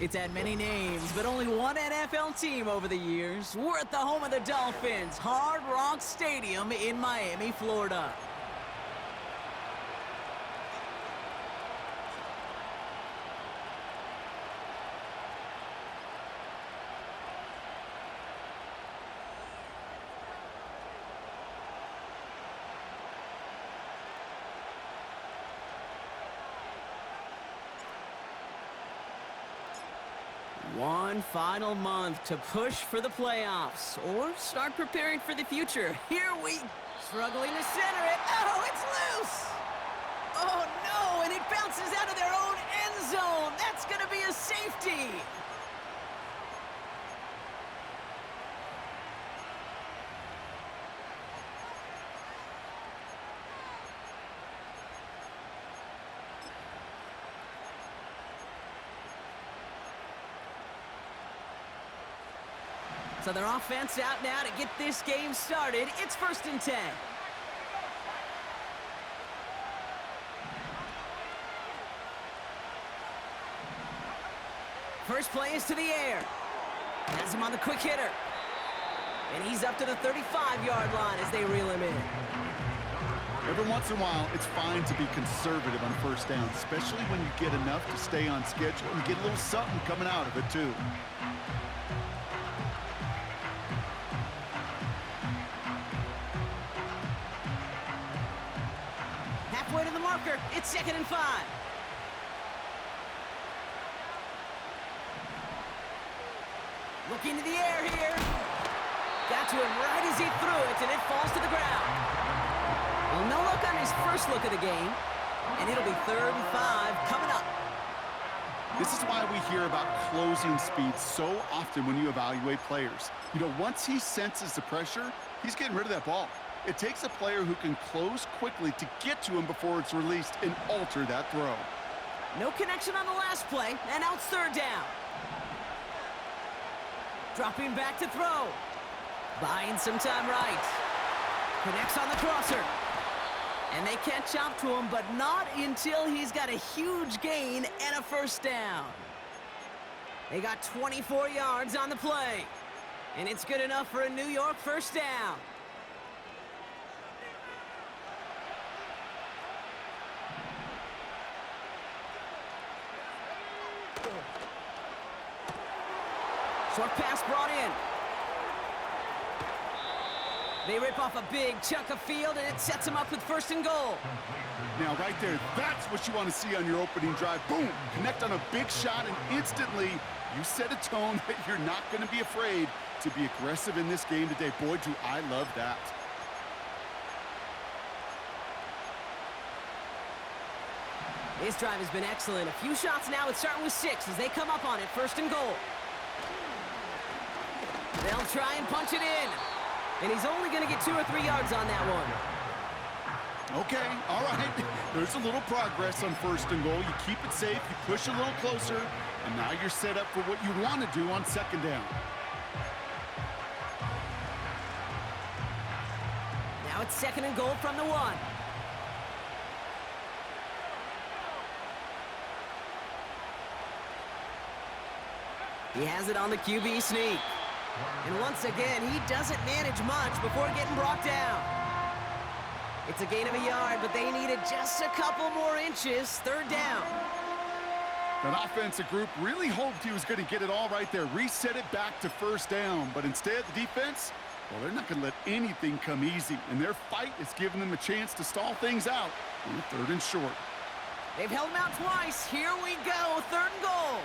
It's had many names, but only one NFL team over the years. We're at the home of the Dolphins, Hard Rock Stadium in Miami, Florida. One final month to push for the playoffs or start preparing for the future. Here we struggling to center it. Oh, it's loose. Oh, no, and it bounces out of their own end zone. That's going to be a safety. So their offense out now to get this game started. It's 1st and 10. First play is to the air. Has him on the quick hitter. And he's up to the 35-yard line as they reel him in. Every once in a while, it's fine to be conservative on 1st down, especially when you get enough to stay on schedule and get a little something coming out of it, too. Halfway to the marker. It's 2nd and 5. Looking to the air here. Got to him right as he threw it, and it falls to the ground. Well, no luck on his first look of the game, and it'll be 3rd and 5 coming up. This is why we hear about closing speed so often when you evaluate players. You know, once he senses the pressure, he's getting rid of that ball. It takes a player who can close quickly to get to him before it's released and alter that throw. No connection on the last play, and now it's 3rd down. Dropping back to throw. Buying some time right. Connects on the crosser. And they can't chop to him, but not until he's got a huge gain and a 1st down. They got 24 yards on the play. And it's good enough for a New York 1st down. Short pass brought in. They rip off a big chunk of field, and it sets them up with 1st and goal. Now, right there, that's what you want to see on your opening drive. Boom! Connect on a big shot, and instantly you set a tone that you're not going to be afraid to be aggressive in this game today. Boy, do I love that. His drive has been excellent. A few shots now. It's starting with 6 as they come up on it. 1st and goal. They'll try and punch it in. And he's only going to get 2 or 3 yards on that one. Okay, all right. There's a little progress on 1st and goal. You keep it safe, you push a little closer, and now you're set up for what you want to do on 2nd down. Now it's 2nd and goal from the 1. He has it on the QB sneak. And once again, he doesn't manage much before getting brought down. It's a gain of a yard, but they needed just a couple more inches. 3rd down. That offensive group really hoped he was going to get it all right there, reset it back to 1st down. But instead, the defense, well, they're not going to let anything come easy. And their fight is giving them a chance to stall things out on the 3rd and short. They've held him out twice. Here we go, 3rd and goal.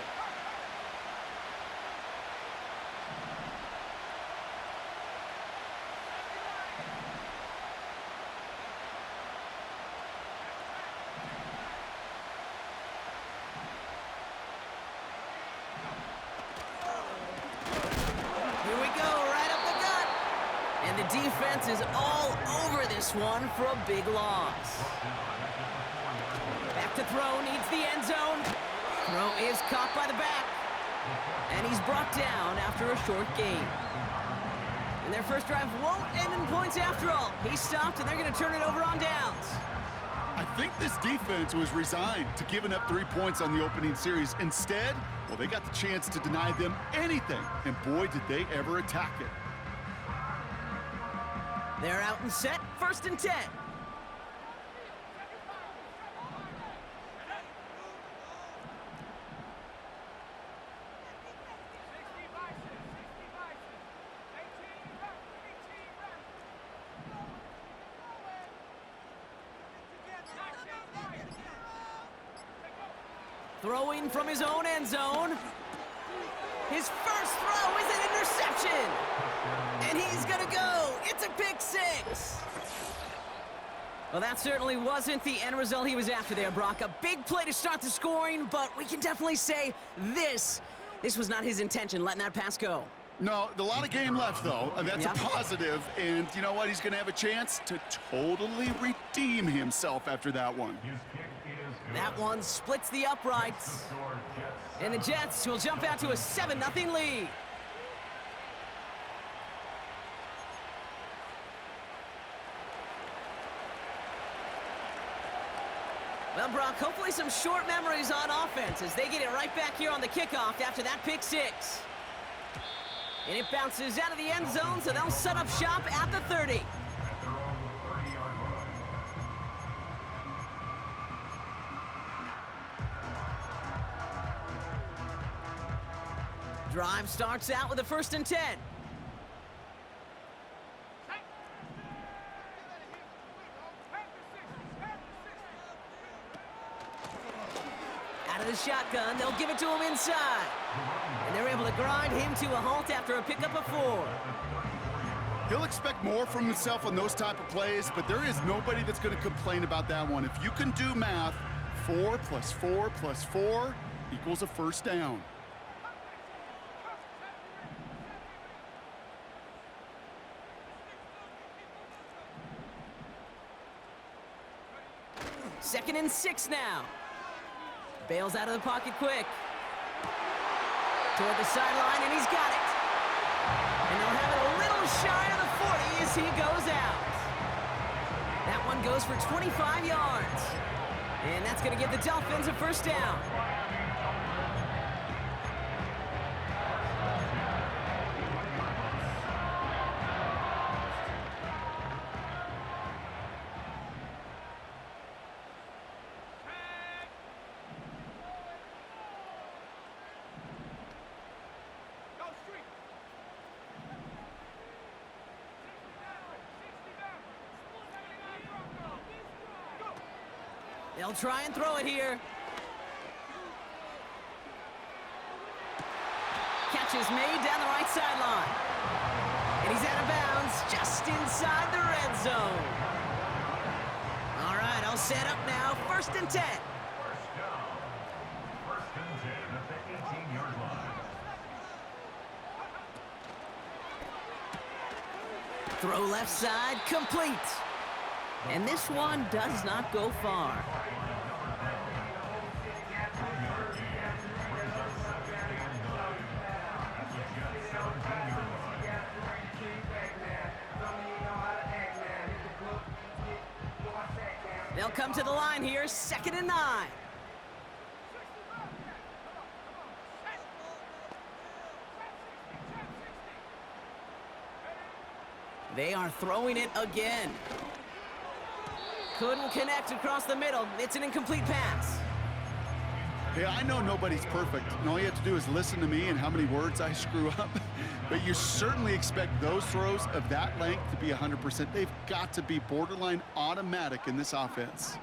Defense is all over this one for a big loss. Back to throw, needs the end zone. Throw is caught by the back. And he's brought down after a short gain. And their first drive won't end in points after all. He stopped, and they're going to turn it over on downs. I think this defense was resigned to giving up 3 points on the opening series. Instead, Well, they got the chance to deny them anything, and boy, did they ever attack it. They're out and set, 1st and 10. Throwing from his own end zone. His first throw is an interception. And he's going to go. It's a pick 6. Well, that certainly wasn't the end result he was after there, Brock. A big play to start the scoring, but we can definitely say this was not his intention, letting that pass go. No, a lot of game left, though, and that's a positive. And you know what? He's going to have a chance to totally redeem himself after that one. That one splits the uprights. And the Jets will jump out to a 7-0 lead. Well, Brock, hopefully some short memories on offense as they get it right back here on the kickoff after that pick 6. And it bounces out of the end zone, so they'll set up shop at the 30. Drive starts out with a 1st and 10. Out of the shotgun, they'll give it to him inside. And they're able to grind him to a halt after a pickup of 4. He'll expect more from himself on those type of plays, but there is nobody that's going to complain about that one. If you can do math, 4 + 4 + 4 equals a 1st down. Second and 6 now. Bails out of the pocket quick. Toward the sideline, and he's got it. And they'll have it a little shy of the 40 as he goes out. That one goes for 25 yards. And that's going to give the Dolphins a 1st down. They'll try and throw it here. Catch is made down the right sideline. And he's out of bounds just inside the red zone. All right, I'll set up now. 1st and 10. First down. 1st and 10 at the 18-yard line. Throw left side, complete. And this one does not go far. They'll come to the line here, 2nd and 9. They are throwing it again. Couldn't connect across the middle. It's an incomplete pass. Hey, I know nobody's perfect, and all you have to do is listen to me and how many words I screw up. But you certainly expect those throws of that length to be 100%. They've got to be borderline automatic in this offense.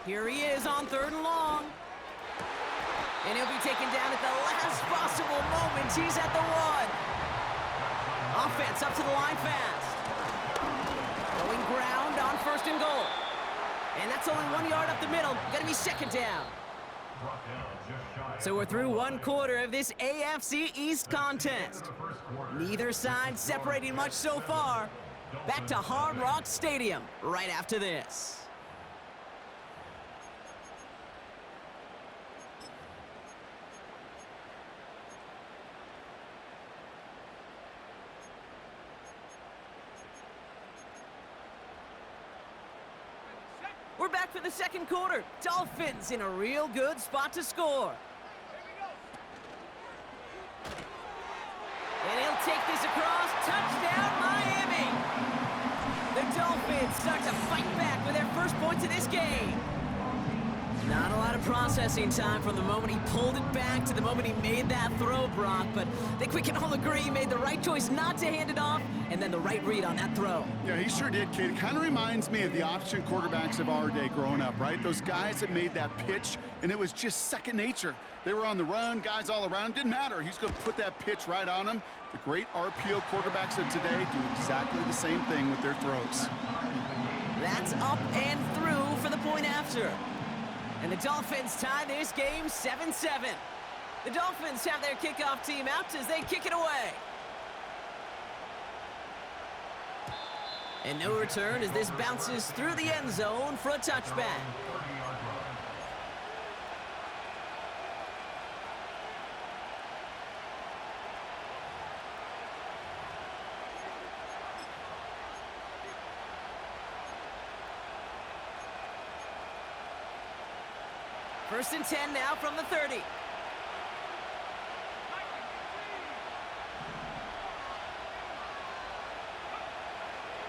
Here he is on 3rd and long. And he'll be taken down at the last possible moment. He's at the 1. Offense up to the line fast. Going ground on 1st and goal. And that's only 1 yard up the middle. Gonna be 2nd down. So we're through 1 quarter of this AFC East contest. Neither side separating much so far. Back to Hard Rock Stadium right after this. We're We're back for the second quarter. Dolphins in a real good spot to score. And he'll take this across. Touchdown, Miami! The Dolphins start to fight back with their first points of this game. Not a lot of processing time from the moment he pulled it back to the moment he made that throw, Brock. But I think we can all agree he made the right choice not to hand it off, and then the right read on that throw. Yeah, he sure did, kid. It kind of reminds me of the option quarterbacks of our day growing up, right? Those guys that made that pitch, and it was just second nature. They were on the run, guys all around. Didn't matter. He's going to put that pitch right on him. The great RPO quarterbacks of today do exactly the same thing with their throws. That's up and through for the point after. And the Dolphins tie this game 7-7. The Dolphins have their kickoff team out as they kick it away. And no return as this bounces through the end zone for a touchback. First and 10 now from the 30.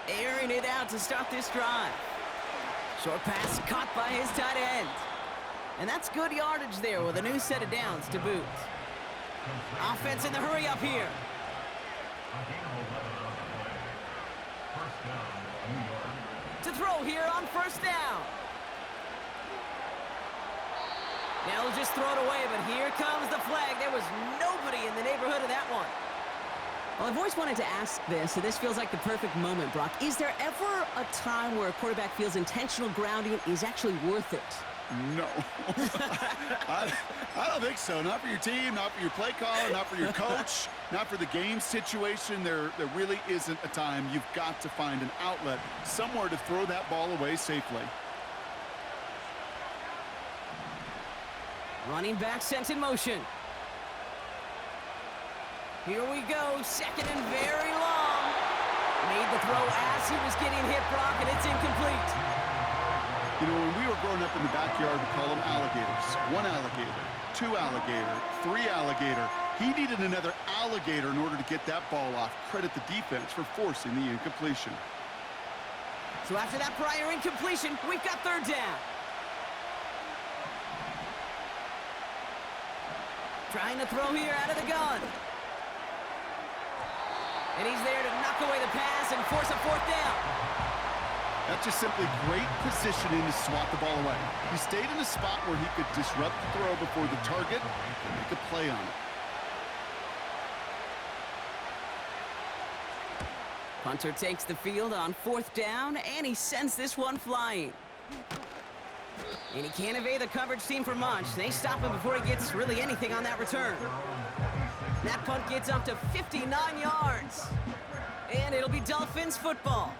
Airing it out to start this drive. Short pass caught by his tight end. And that's good yardage there with a new set of downs to boot. Offense in the hurry up here. To throw here on first down. Now he'll just throw it away, but here comes the flag. There was nobody in the neighborhood of that one. Well, I've always wanted to ask this, and this feels like the perfect moment, Brock. Is there ever a time where a quarterback feels intentional grounding is actually worth it? No. I don't think so. Not for your team, not for your play caller, not for your coach, not for the game situation. There really isn't a time. You've got to find an outlet, somewhere to throw that ball away safely. Running back sent in motion. Here we go, second and very long. Made the throw as he was getting hit, Brock, and it's incomplete. You know, when we were growing up in the backyard, we call them alligators. One alligator, two alligator, three alligator. He needed another alligator in order to get that ball off. Credit the defense for forcing the incompletion. So after that prior incompletion, we've got third down. Trying to throw here out of the gun. And he's there to knock away the pass and force a fourth down. That's just simply great positioning to swat the ball away. He stayed in a spot where he could disrupt the throw before the target and make a play on it. Punter takes the field on fourth down, and he sends this one flying. And he can't evade the coverage team for much. They stop him before he gets really anything on that return. That punt gets up to 59 yards. And it'll be Dolphins football.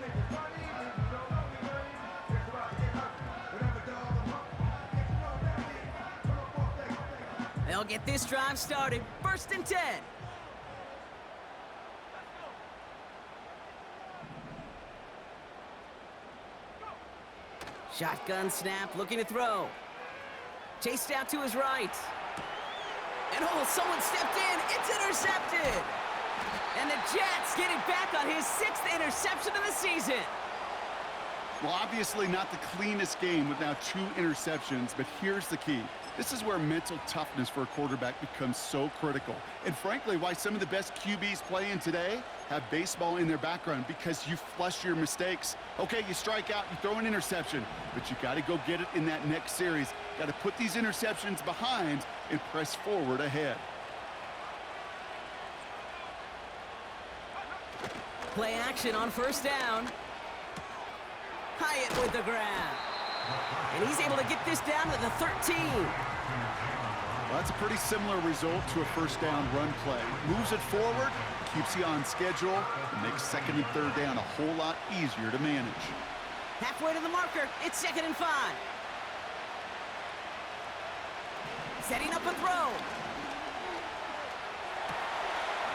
They'll get this drive started. First and 10. Shotgun snap, looking to throw. Chased out to his right. And oh, someone stepped in. It's intercepted. And the Jets get it back on his 6th interception of the season. Well, obviously not the cleanest game with now 2 interceptions, but here's the key. This is where mental toughness for a quarterback becomes so critical. And frankly, why some of the best QBs playing today have baseball in their background, because you flush your mistakes. Okay, you strike out, you throw an interception, but you got to go get it in that next series. Got to put these interceptions behind and press forward ahead. Play action on first down. Hyatt with the grab. And he's able to get this down to the 13. Well, that's a pretty similar result to a first down run play. Moves it forward, keeps you on schedule, and makes second and third down a whole lot easier to manage. Halfway to the marker, it's 2nd and 5. Setting up a throw.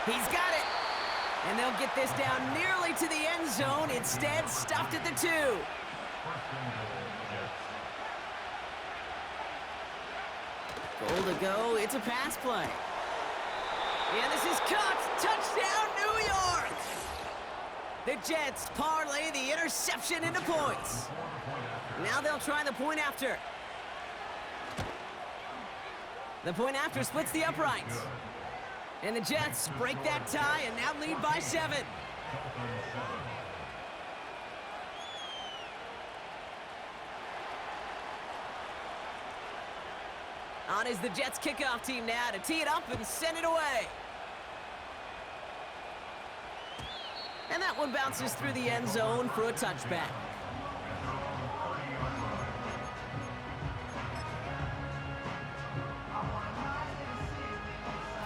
He's got it. And they'll get this down nearly to the end zone. Instead, stopped at the 2. Goal to go. It's a pass play. And this is caught. Touchdown, New York! The Jets parlay the interception into points. Now they'll try the point after. The point after splits the uprights. And the Jets break that tie and now lead by 7. On is the Jets kickoff team now to tee it up and send it away. And that one bounces through the end zone for a touchback.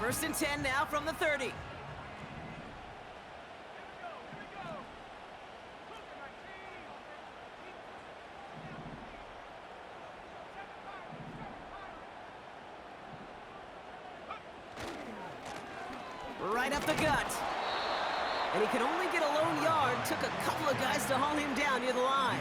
First and 10 now from the 30. Right up the gut. And he can only get a lone yard. Took a couple of guys to haul him down near the line.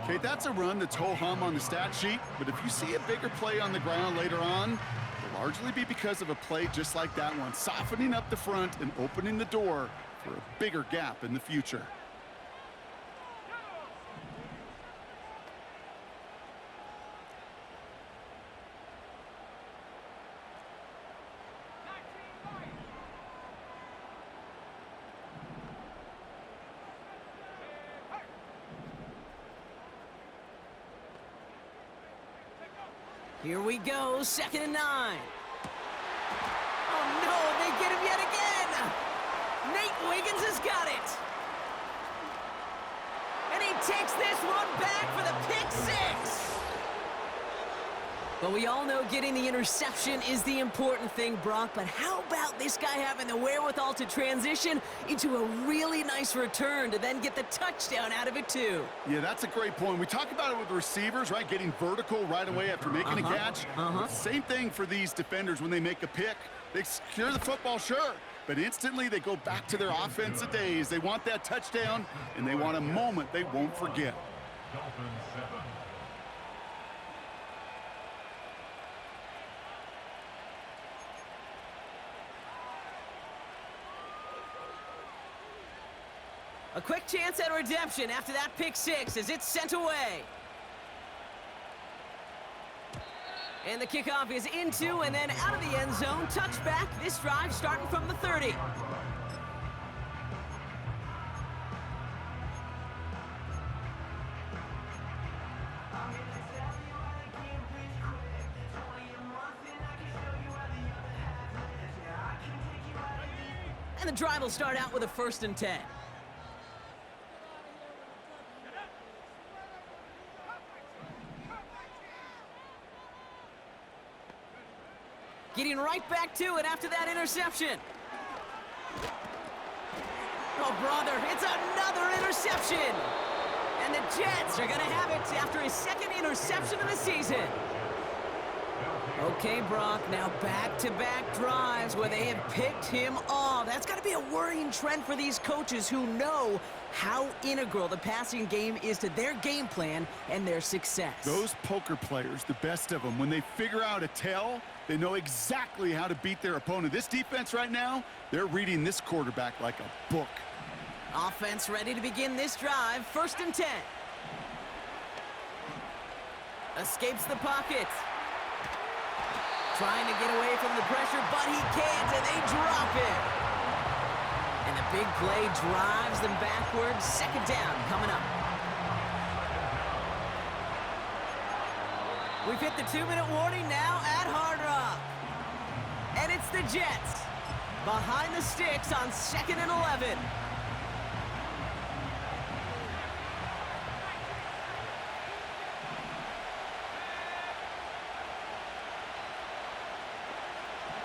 Okay, that's a run that's ho-hum on the stat sheet, but if you see a bigger play on the ground later on, it'll largely be because of a play just like that one, softening up the front and opening the door for a bigger gap in the future. Here we go, 2nd and 9. Oh no, they get him yet again! Nate Wiggins has got it! And he takes this one back for the pick 6! But we all know getting the interception is the important thing, Brock, but how about this guy having the wherewithal to transition into a really nice return to then get the touchdown out of it too? Yeah, that's a great point. We talk about it with the receivers, right? Getting vertical right away after making a catch. Same thing for these defenders when they make a pick. They secure the football, sure, but instantly they go back to their offensive days. They want that touchdown, and they want a moment they won't forget. Dolphins 7. A quick chance at redemption after that pick 6 as it's sent away. And the kickoff is into and then out of the end zone. Touchback, this drive starting from the 30. And the drive will start out with a 1st and 10. Getting right back to it after that interception. Oh, brother, it's another interception. And the Jets are going to have it after his 2nd interception of the season. Okay, Brock, now back-to-back drives where they have picked him off. That's got to be a worrying trend for these coaches who know how integral the passing game is to their game plan and their success. Those poker players, the best of them, when they figure out a tell, they know exactly how to beat their opponent. This defense right now, they're reading this quarterback like a book. Offense ready to begin this drive. 1st and 10. Escapes the pocket. Trying to get away from the pressure, but he can't, and they drop it. And the big play drives them backwards. 2nd down coming up. We've hit the 2-minute warning now at Hard Rock. And it's the Jets behind the sticks on 2nd and 11.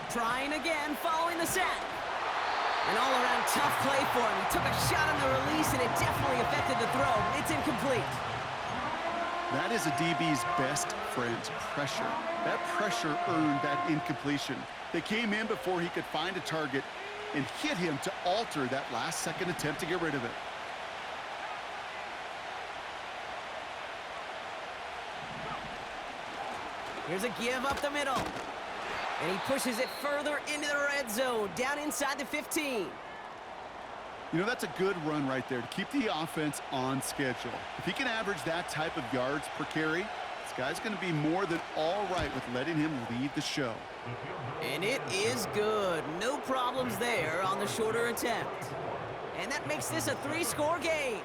Trying again, following the sack. An all-around tough play for him. He took a shot on the release, and it definitely affected the throw. It's incomplete. That is a DB's best friend, pressure. That pressure earned that incompletion. They came in before he could find a target and hit him to alter that last-second attempt to get rid of it. Here's a give up the middle. And he pushes it further into the red zone, down inside the 15. You know, that's a good run right there to keep the offense on schedule. If he can average that type of yards per carry, this guy's going to be more than all right with letting him lead the show. And it is good. No problems there on the shorter attempt. And that makes this a 3-score game.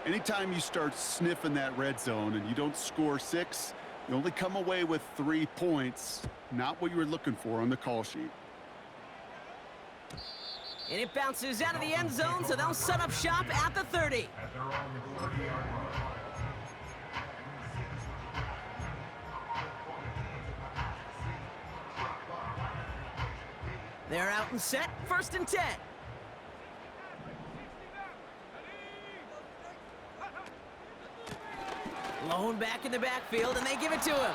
Anytime you start sniffing that red zone and you don't score 6, you only come away with 3 points. Not what you were looking for on the call sheet. And it bounces out of the end zone, so they'll set up shop at the 30. At their own 30-yard line. They're out and set, 1st and 10. Lone back in the backfield, and they give it to him.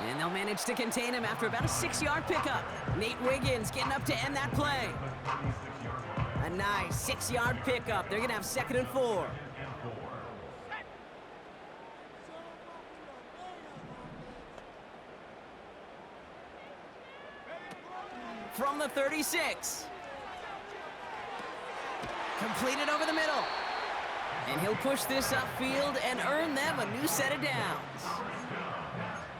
And they'll manage to contain him after about a 6-yard pickup. Nate Wiggins getting up to end that play. A nice 6-yard pickup. They're going to have 2nd and 4. From the 36. Completed over the middle. And he'll push this upfield and earn them a new set of downs.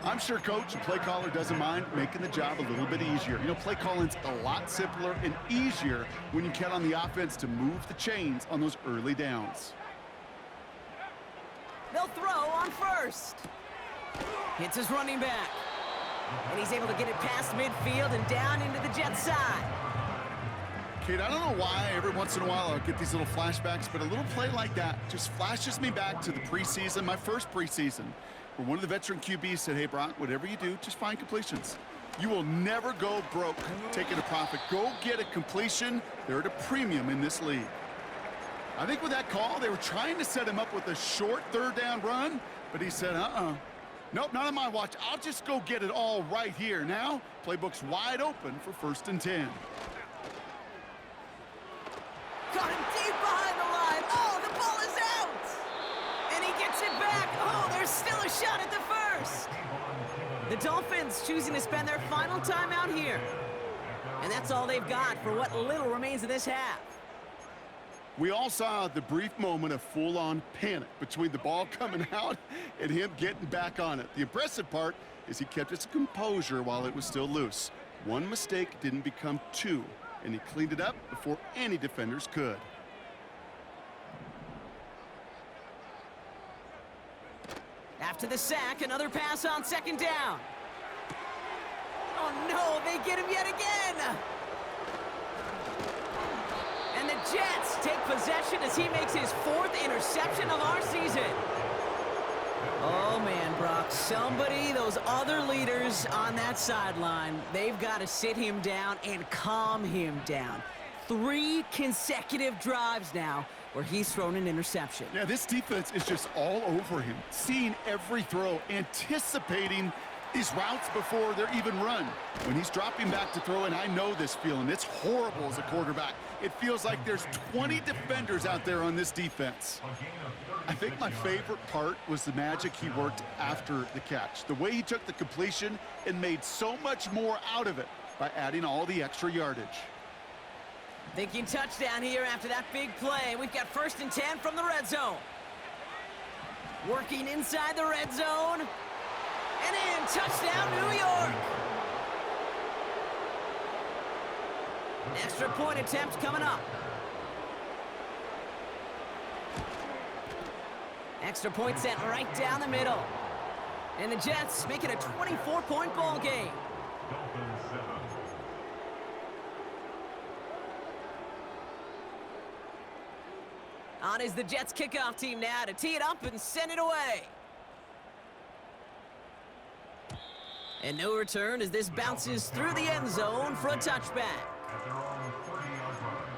I'm sure coach and play caller doesn't mind making the job a little bit easier. You know, play calling's a lot simpler and easier when you count on the offense to move the chains on those early downs. They'll throw on 1st. Hits his running back. And he's able to get it past midfield and down into the Jets side. Kate, I don't know why every once in a while I'll get these little flashbacks, but a little play like that just flashes me back to the preseason, my first preseason, where one of the veteran QBs said, hey, Brock, whatever you do, just find completions. You will never go broke taking a profit. Go get a completion. They're at a premium in this league. I think with that call, they were trying to set him up with a short 3rd down run, but he said, nope, not on my watch. I'll just go get it all right here. Now, playbook's wide open for 1st and 10. Got him deep behind the line. Oh, the ball is out. And he gets it back. Oh, there's still a shot at the 1st. The Dolphins choosing to spend their final time out here. And that's all they've got for what little remains of this half. We all saw the brief moment of full-on panic between the ball coming out and him getting back on it. The impressive part is he kept his composure while it was still loose. One mistake didn't become 2, and he cleaned it up before any defenders could. After the sack, another pass on 2nd down. Oh no, they get him yet again. And the Jets take possession as he makes his 4th interception of our season. Oh man, Brock, somebody, those other leaders on that sideline, they've got to sit him down and calm him down. 3 consecutive drives now where he's thrown an interception. Yeah, this defense is just all over him, seeing every throw, anticipating these routes before they're even run. When he's dropping back to throw, and I know this feeling, it's horrible as a quarterback. It feels like there's 20 defenders out there on this defense. I think my favorite part was the magic he worked after the catch. The way he took the completion and made so much more out of it by adding all the extra yardage. Thinking touchdown here after that big play. We've got 1st and 10 from the red zone. Working inside the red zone. And in, touchdown, New York. Extra point attempt coming up. Extra point sent right down the middle. And the Jets make it a 24-point ball game. Dolphins 7. On is the Jets kickoff team now to tee it up and send it away. And no return as this bounces through the end zone for a touchback. At their own 30-yard line.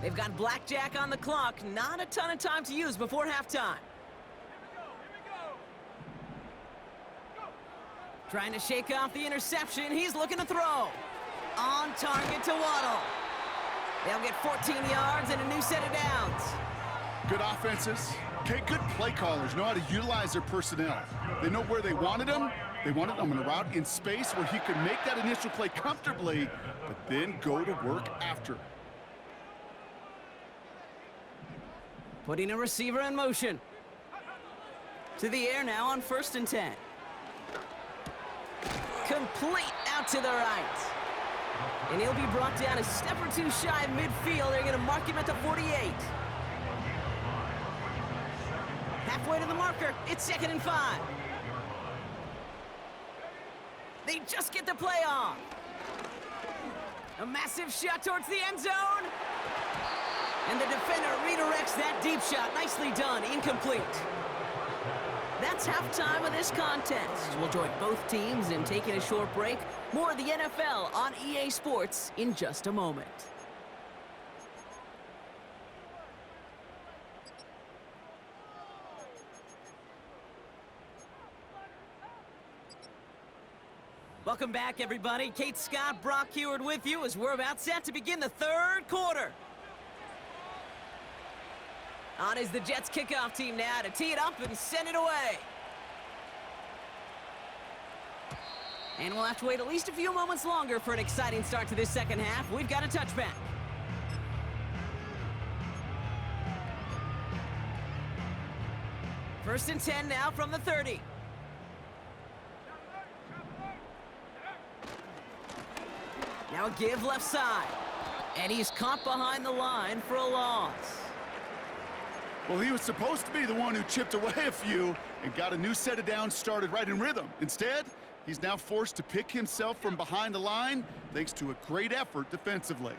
They've got blackjack on the clock. Not a ton of time to use before halftime. Trying to shake off the interception. He's looking to throw. On target to Waddle. They'll get 14 yards and a new set of downs. Good offenses. Okay, good play callers know how to utilize their personnel. They know where they wanted him. They wanted him in a route in space where he could make that initial play comfortably, but then go to work after. Putting a receiver in motion. To the air now on 1st and 10. Complete out to the right. And he'll be brought down a step or two shy of midfield. They're going to mark him at the 48. Halfway to the marker. It's 2nd and 5. They just get the play off. A massive shot towards the end zone. And the defender redirects that deep shot. Nicely done. Incomplete. That's halftime of this contest. We'll join both teams in taking a short break. More of the NFL on EA Sports in just a moment. Welcome back, everybody. Kate Scott, Brock Heward with you as we're about set to begin the 3rd quarter. On is the Jets kickoff team now to tee it up and send it away. And we'll have to wait at least a few moments longer for an exciting start to this second half. We've got a touchback. First and 10 now from the 30. Now a give left side. And he's caught behind the line for a loss. Well, he was supposed to be the one who chipped away a few and got a new set of downs started right in rhythm. Instead, he's now forced to pick himself from behind the line thanks to a great effort defensively.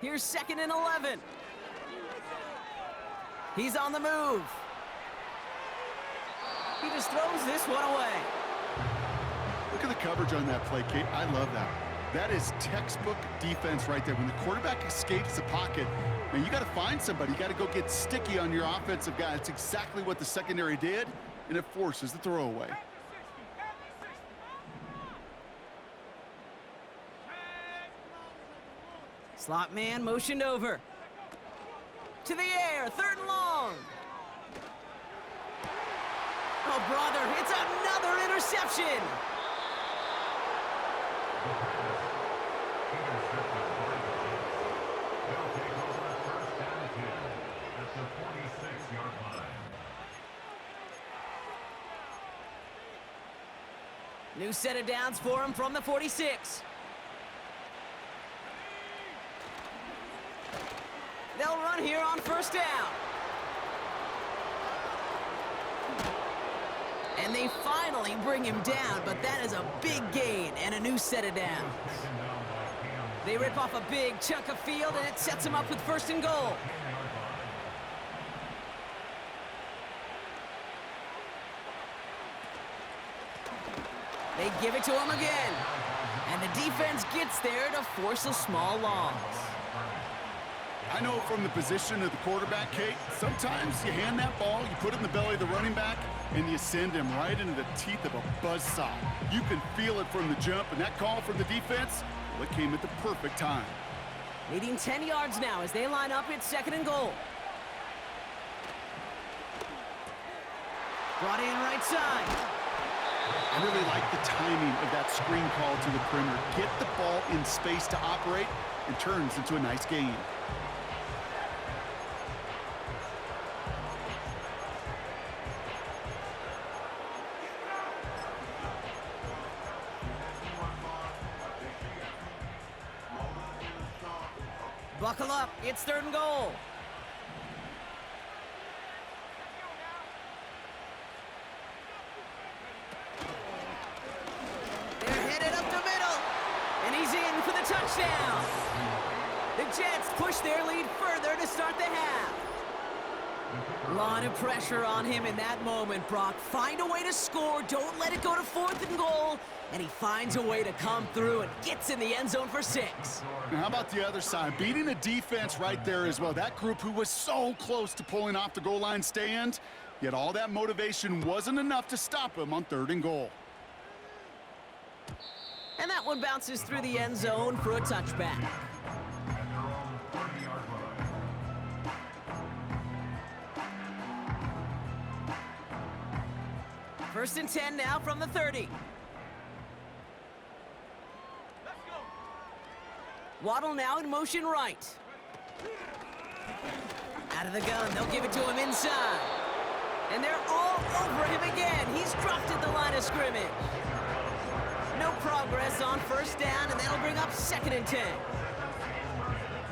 Here's 2nd and 11. He's on the move. He just throws this one away. Look at the coverage on that play, Kate. I love that. That is textbook defense right there. When the quarterback escapes the pocket, man, you got to find somebody. You got to go get sticky on your offensive guy. That's exactly what the secondary did, and it forces the throwaway. Slot man motioned over. To the air, 3rd and long. Oh, brother, it's another interception. New set of downs for him from the 46. They'll run here on 1st down. And they finally bring him down, but that is a big gain and a new set of downs. They rip off a big chunk of field, and it sets them up with 1st and goal. They give it to him again. And the defense gets there to force a small loss. I know from the position of the quarterback, Kate, sometimes you hand that ball, you put it in the belly of the running back, and you send him right into the teeth of a buzzsaw. You can feel it from the jump, and that call from the defense, well, it came at the perfect time. Leading 10 yards now as they line up at 2nd and goal. Brought in right side. I really like the timing of that screen call to the perimeter. Get the ball in space to operate, and turns into a nice gain. Buckle up, it's 3rd and goal. They're headed up the middle, and he's in for the touchdown. The Jets push their lead further to start the half. A lot of pressure on him in that moment, Brock. Find a way to score. Don't let it go to 4th and goal. And he finds a way to come through and gets in the end zone for 6. Now, how about the other side? Beating the defense right there as well. That group who was so close to pulling off the goal line stand, yet all that motivation wasn't enough to stop him on 3rd and goal. And that one bounces through the end zone for a touchback. At their own 30-yard line. First and 10 now from the 30. Waddle now in motion right. Out of the gun, they'll give it to him inside. And they're all over him again. He's dropped at the line of scrimmage. No progress on 1st down, and that'll bring up 2nd and 10.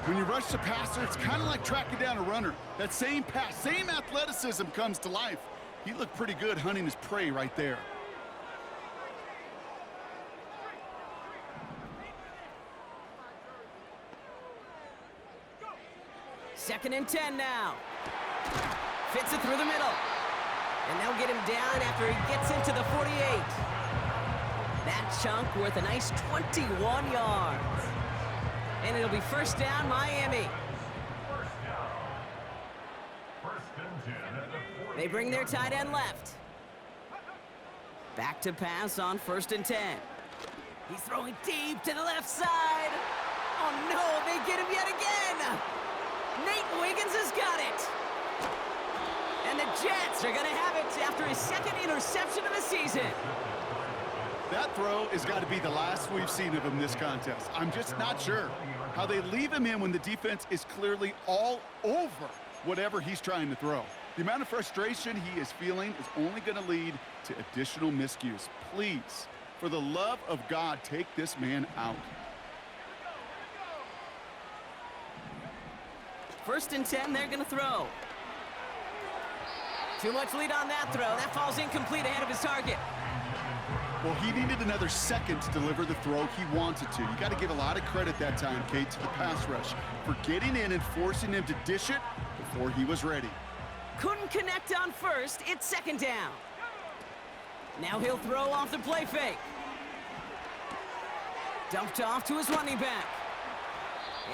When you rush the passer, it's kind of like tracking down a runner. That same pass, same athleticism comes to life. He looked pretty good hunting his prey right there. Second and 10 now. Fits it through the middle. And they'll get him down after he gets into the 48. That chunk worth a nice 21 yards. And it'll be 1st down, Miami. First down. 1st and 10 at the 40. They bring their tight end left. Back to pass on 1st and 10. He's throwing deep to the left side. Oh no, they get him yet again. Nate Wiggins has got it. And the Jets are going to have it after his 2nd interception of the season. That throw has got to be the last we've seen of him this contest. I'm just not sure how they leave him in when the defense is clearly all over whatever he's trying to throw. The amount of frustration he is feeling is only going to lead to additional miscues. Please, for the love of God, take this man out. 1st and 10, they're going to throw. Too much lead on that throw. That falls incomplete ahead of his target. Well, he needed another second to deliver the throw he wanted to. You got to give a lot of credit that time, Kate, to the pass rush for getting in and forcing him to dish it before he was ready. Couldn't connect on 1st. It's 2nd down. Now he'll throw off the play fake. Dumped off to his running back.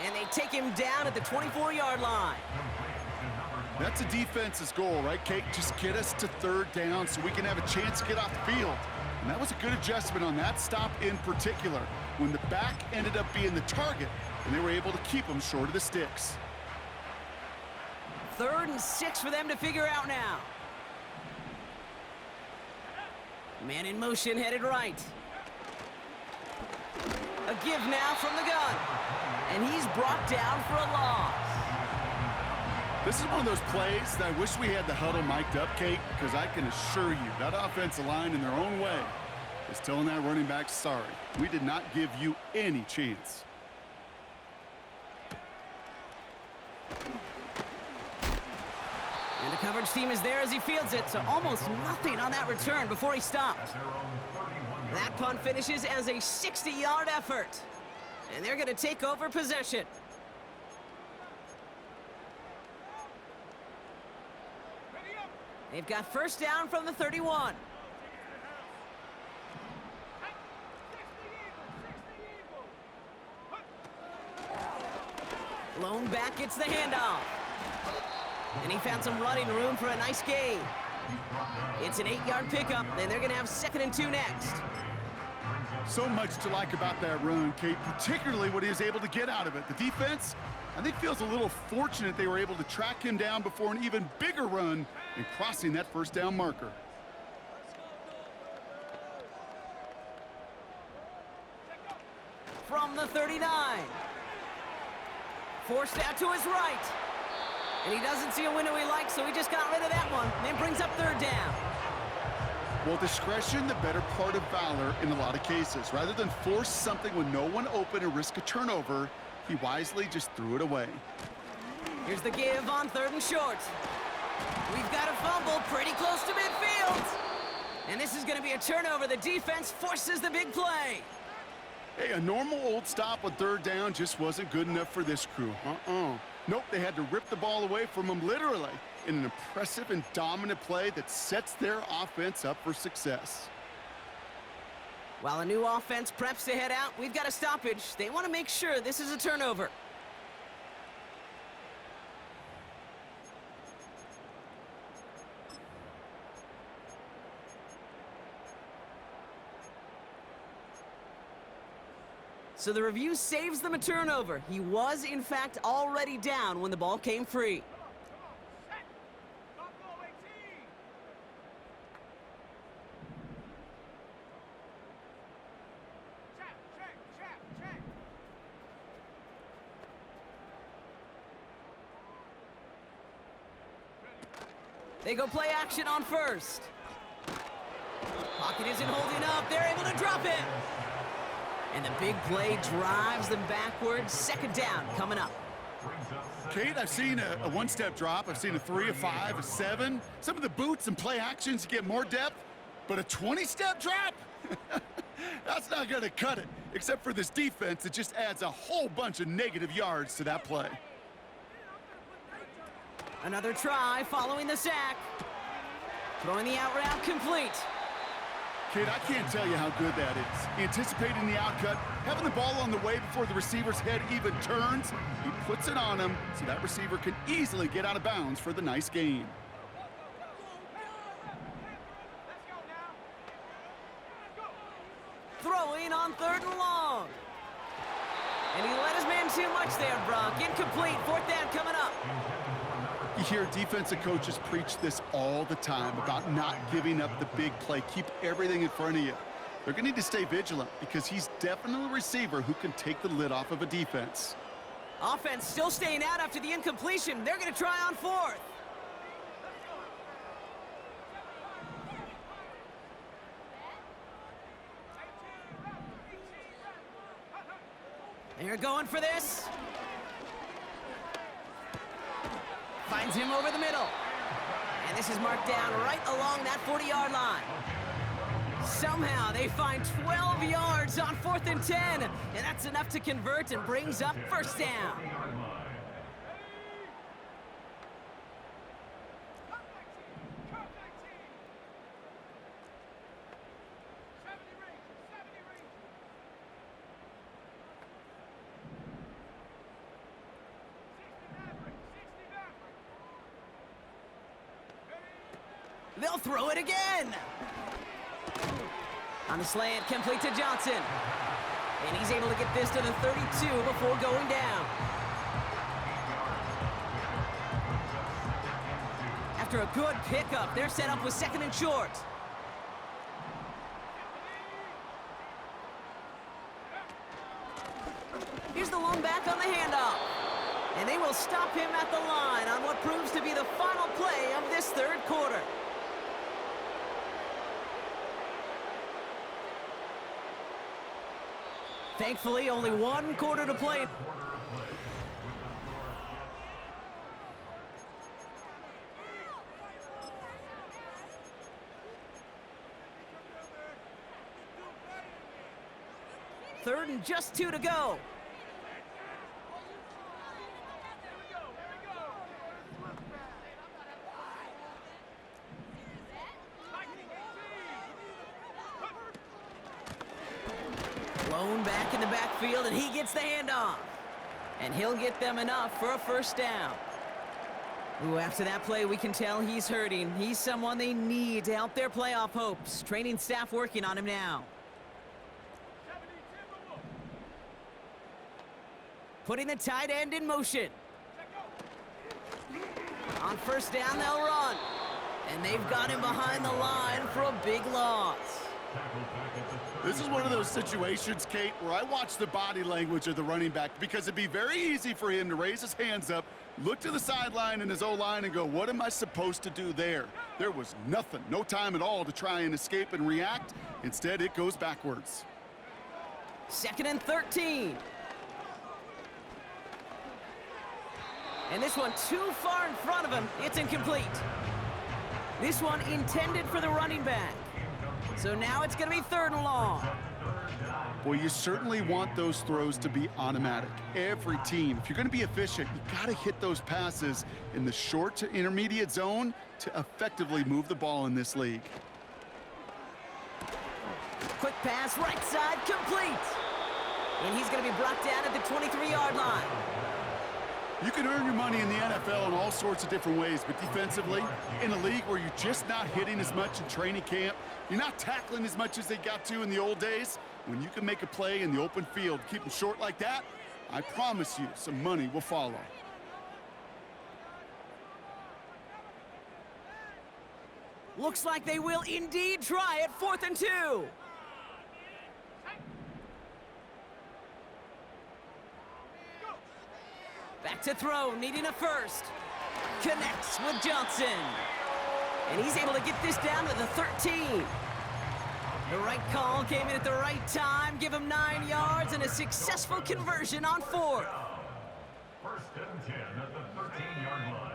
And they take him down at the 24-yard line. That's a defense's goal, right, Kate? Just get us to 3rd down so we can have a chance to get off the field. And that was a good adjustment on that stop in particular, when the back ended up being the target, and they were able to keep him short of the sticks. 3rd and 6 for them to figure out now. Man in motion, headed right. A give now from the gun. And he's brought down for a loss. This is one of those plays that I wish we had the huddle mic'd up, Kate, because I can assure you that offensive line in their own way is telling that running back, sorry, we did not give you any chance. And the coverage team is there as he fields it, so almost nothing on that return before he stopped. That punt finishes as a 60-yard effort. And they're going to take over possession. They've got 1st down from the 31. Lone back gets the handoff. And he found some running room for a nice gain. It's an 8-yard pickup, and they're going to have 2nd and 2 next. So much to like about that run, Kate, particularly what he was able to get out of it. The defense, I think, feels a little fortunate they were able to track him down before an even bigger run and crossing that 1st down marker. From the 39. Forced out to his right. And he doesn't see a window he likes, so he just got rid of that one. And brings up 3rd down. Well, discretion, the better part of valor in a lot of cases. Rather than force something with no one open and risk a turnover, he wisely just threw it away. Here's the give on 3rd and short. We've got a fumble pretty close to midfield. And this is going to be a turnover. The defense forces the big play. Hey, a normal old stop on third down just wasn't good enough for this crew. Nope, they had to rip the ball away from them literally in an impressive and dominant play that sets their offense up for success. While a new offense preps to head out, we've got a stoppage. They want to make sure this is a turnover. So the review saves them a turnover. He was, in fact, already down when the ball came free. They go play action on first. Pocket isn't holding up. They're able to drop it. And the big play drives them backwards. Second down coming up. Kate, I've seen a one-step drop. I've seen a 3, a 5, a 7. Some of the boots and play actions get more depth, but a 20-step drop? That's not going to cut it, except for this defense that just adds a whole bunch of negative yards to that play. Another try following the sack. Throwing the out route complete. Kid, I can't tell you how good that is. Anticipating the outcut, having the ball on the way before the receiver's head even turns, he puts it on him so that receiver can easily get out of bounds for the nice gain. Throwing on third and long. And he let his man too much there, Brock. Incomplete. Fourth down coming up. You hear defensive coaches preach this all the time about not giving up the big play. Keep everything in front of you. They're going to need to stay vigilant because he's definitely a receiver who can take the lid off of a defense. Offense still staying out after the incompletion. They're going to try on fourth. They're going for this. Finds him over the middle. And this is marked down right along that 40-yard line. Somehow they find 12 yards on 4th and 10. And that's enough to convert and brings up first down. They'll throw it again. On the slant, complete to Johnson. And he's able to get this to the 32 before going down. After a good pickup, they're set up with second and short. Here's the lone back on the handoff. And they will stop him at the line on what proves to be the final play of this third quarter. Thankfully, only one quarter to play. Third and just 2 to go. Blown back in the backfield, and he gets the handoff. And he'll get them enough for a first down. Ooh, after that play, we can tell he's hurting. He's someone they need to help their playoff hopes. Training staff working on him now. Putting the tight end in motion. On first down, they'll run. And they've got him behind the line for a big loss. This is one of those situations, Kate, where I watch the body language of the running back because it'd be very easy for him to raise his hands up, look to the sideline and his O-line and go, what am I supposed to do there? There was nothing, no time at all to try and escape and react. Instead, it goes backwards. Second and 13. And this one too far in front of him. It's incomplete. This one intended for the running back. So now it's going to be third and long. Boy, you certainly want those throws to be automatic. Every team, if you're going to be efficient, you got to hit those passes in the short to intermediate zone to effectively move the ball in this league. Quick pass, right side, complete. And he's going to be brought down at the 23-yard line. You can earn your money in the NFL in all sorts of different ways, but defensively, in a league where you're just not hitting as much in training camp, you're not tackling as much as they got to in the old days, when you can make a play in the open field, keep them short like that, I promise you some money will follow. Looks like they will indeed try at 4th and 2. Back to throw, needing a first. Connects with Johnson. And he's able to get this down to the 13. The right call came in at the right time, give him 9 yards and a successful conversion on 4th. 1st and 10 at the 13-yard line.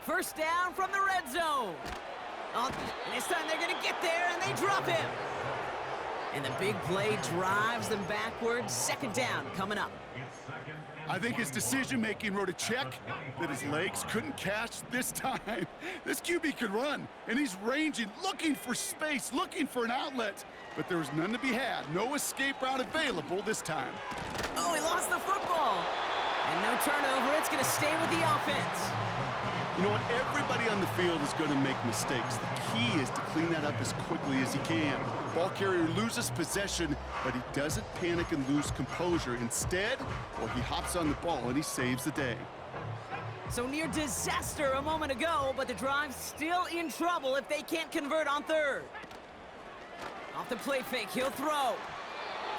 First down from the red zone. Oh, and this time they're going to get there, and they drop him. And the big play drives them backwards. 2nd down coming up. I think his decision-making wrote a check that his legs couldn't catch this time. This QB could run, and he's ranging, looking for space, looking for an outlet. But there was none to be had. No escape route available this time. Oh, he lost the football. And no turnover. It's going to stay with the offense. You know what? Everybody on the field is going to make mistakes. The key is to clean that up as quickly as he can. Ball carrier loses possession, but he doesn't panic and lose composure. Instead, well, he hops on the ball and he saves the day. So near disaster a moment ago, but the drive's still in trouble if they can't convert on 3rd. Off the play fake, he'll throw.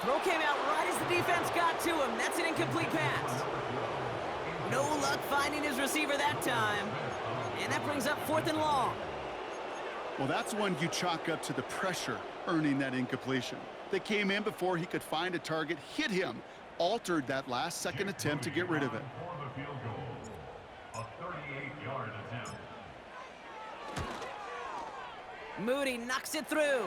Throw came out right as the defense got to him. That's an incomplete pass. No luck finding his receiver that time. And that brings up 4th and long. Well, that's one you chalk up to the pressure earning that incompletion. They came in before he could find a target, hit him, altered that last-second attempt to get rid of it. For the field goal, a 38-yard attempt. Moody knocks it through.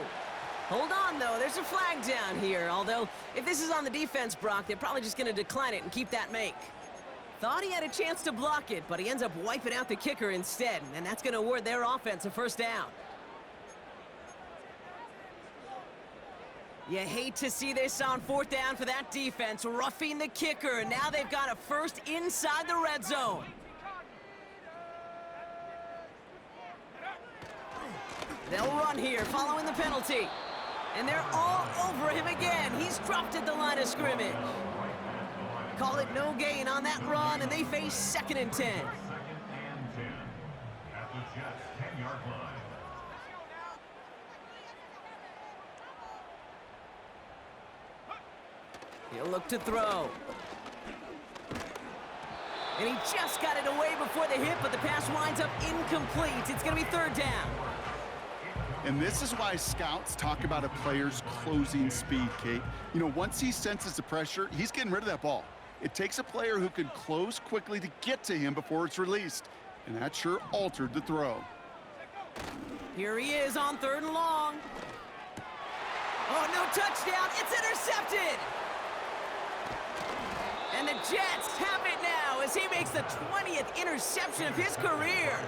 Hold on, though. There's a flag down here. Although, if this is on the defense, Brock, they're probably just going to decline it and keep that make. Thought he had a chance to block it, but he ends up wiping out the kicker instead, and that's going to award their offense a 1st down. You hate to see this on 4th down for that defense, roughing the kicker, and now they've got a first inside the red zone. They'll run here, following the penalty. And they're all over him again. He's dropped at the line of scrimmage. Call it no gain on that run, and they face 2nd and 10. 2nd and 10 at the Jets' 10-yard line. He'll look to throw. And he just got it away before the hit, but the pass winds up incomplete. It's going to be 3rd down. And this is why scouts talk about a player's closing speed, Kate. You know, once he senses the pressure, he's getting rid of that ball. It takes a player who can close quickly to get to him before it's released. And that sure altered the throw. Here he is on 3rd and long. Oh, no touchdown. It's intercepted. And the Jets have it now as he makes the 20th interception of his career.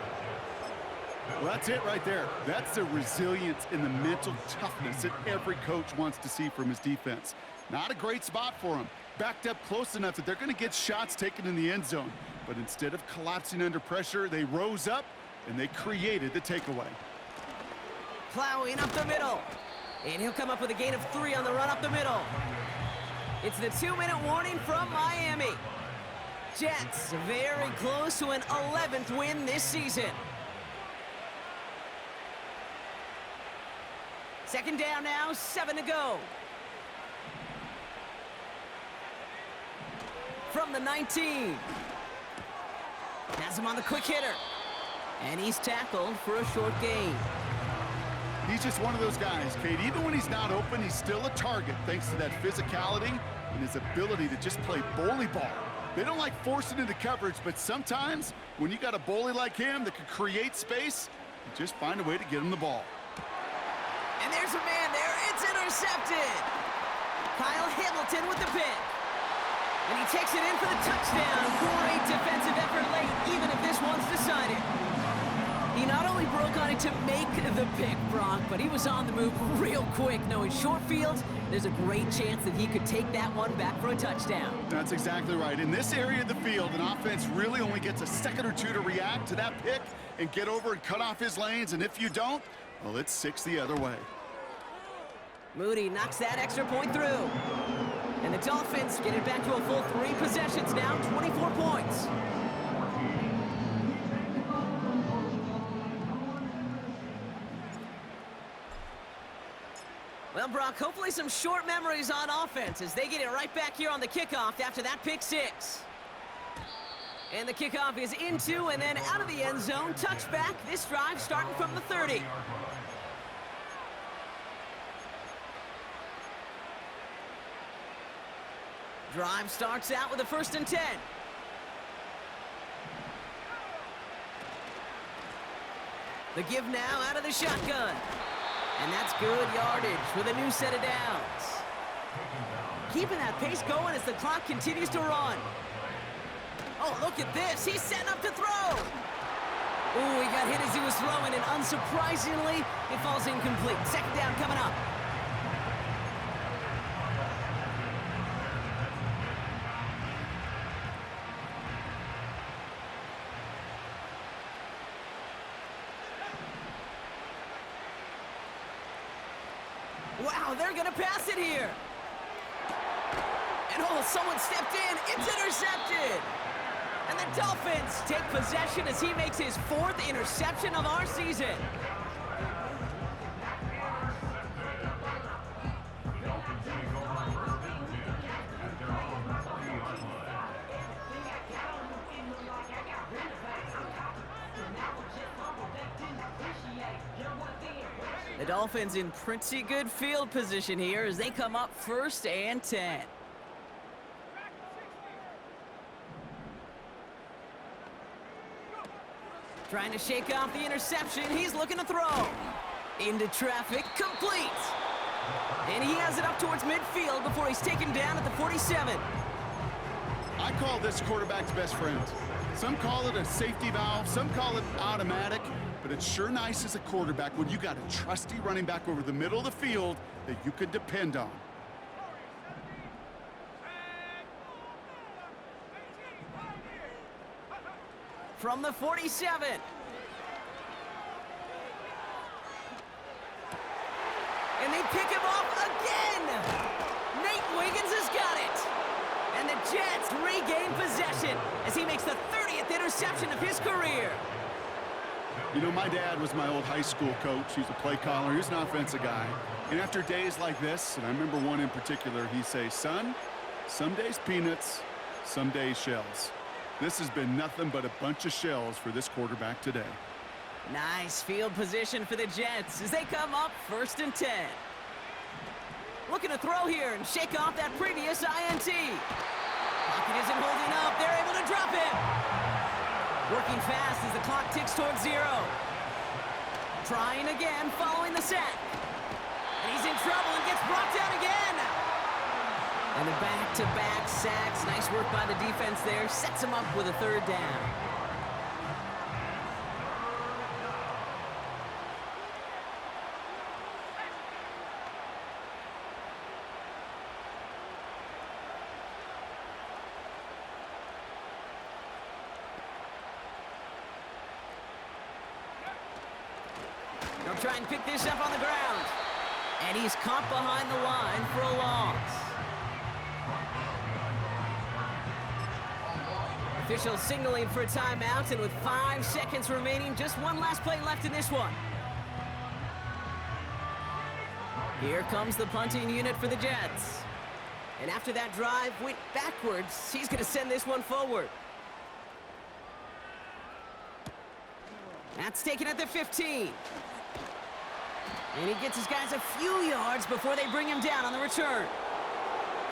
Well, that's it right there. That's the resilience and the mental toughness that every coach wants to see from his defense. Not a great spot for him. Backed up close enough that they're going to get shots taken in the end zone. But instead of collapsing under pressure, they rose up and they created the takeaway. Plowing up the middle. And he'll come up with a gain of 3 on the run up the middle. It's the 2-minute warning from Miami. Jets very close to an 11th win this season. 2nd down now, 7 to go. From the 19. Has him on the quick hitter. And he's tackled for a short gain. He's just one of those guys, Kate. Even when he's not open, he's still a target thanks to that physicality and his ability to just play bully ball. They don't like forcing into coverage, but sometimes when you got a bully like him that can create space, you just find a way to get him the ball. And there's a man there. It's intercepted. Kyle Hamilton with the pick. And he takes it in for the touchdown. Great defensive effort late, even if this one's decided. He not only broke on it to make the pick, Brock, but he was on the move real quick. Knowing short field, there's a great chance that he could take that one back for a touchdown. That's exactly right. In this area of the field, an offense really only gets a second or two to react to that pick and get over and cut off his lanes. And if you don't, well, it's 6 the other way. Moody knocks that extra point through. And the Dolphins get it back to a full 3 possessions now, 24 points. Well, Brock, hopefully some short memories on offense as they get it right back here on the kickoff after that pick 6. And the kickoff is into and then out of the end zone. Touchback, this drive starting from the 30. Drive starts out with a 1st and 10. The give now out of the shotgun. And that's good yardage with a new set of downs. Keeping that pace going as the clock continues to run. Oh, look at this. He's setting up to throw. Ooh, he got hit as he was throwing, and unsurprisingly, it falls incomplete. 2nd down coming up. Wow, they're going to pass it here. And oh, someone stepped in. It's intercepted. And the Dolphins take possession as he makes his 4th interception of our season. The Dolphins in pretty good field position here as they come up 1st and 10. Trying to shake off the interception. He's looking to throw. Into traffic, complete. And he has it up towards midfield before he's taken down at the 47. I call this quarterback's best friend. Some call it a safety valve, some call it automatic, but it's sure nice as a quarterback when you got a trusty running back over the middle of the field that you can depend on. From the 47. And they pick him off again. Nate Wiggins has got it. And the Jets regain possession as he makes the 30th interception of his career. You know, my dad was my old high school coach. He's a play caller. He's an offensive guy. And after days like this, and I remember one in particular, he'd say, son, some days peanuts, some days shells. This has been nothing but a bunch of shells for this quarterback today. Nice field position for the Jets as they come up 1st and 10. Looking to throw here and shake off that previous INT. Pocket isn't holding up. They're able to drop him. Working fast as the clock ticks towards 0. Trying again following the sack. And he's in trouble and gets brought down again. And the back-to-back sacks. Nice work by the defense there. Sets him up with a 3rd down. They'll try and pick this up on the ground. And he's caught behind the line for a loss. Officials signaling for a timeout, and with 5 seconds remaining, just one last play left in this one. Here comes the punting unit for the Jets. And after that drive went backwards, he's going to send this one forward. That's taken at the 15. And he gets his guys a few yards before they bring him down on the return.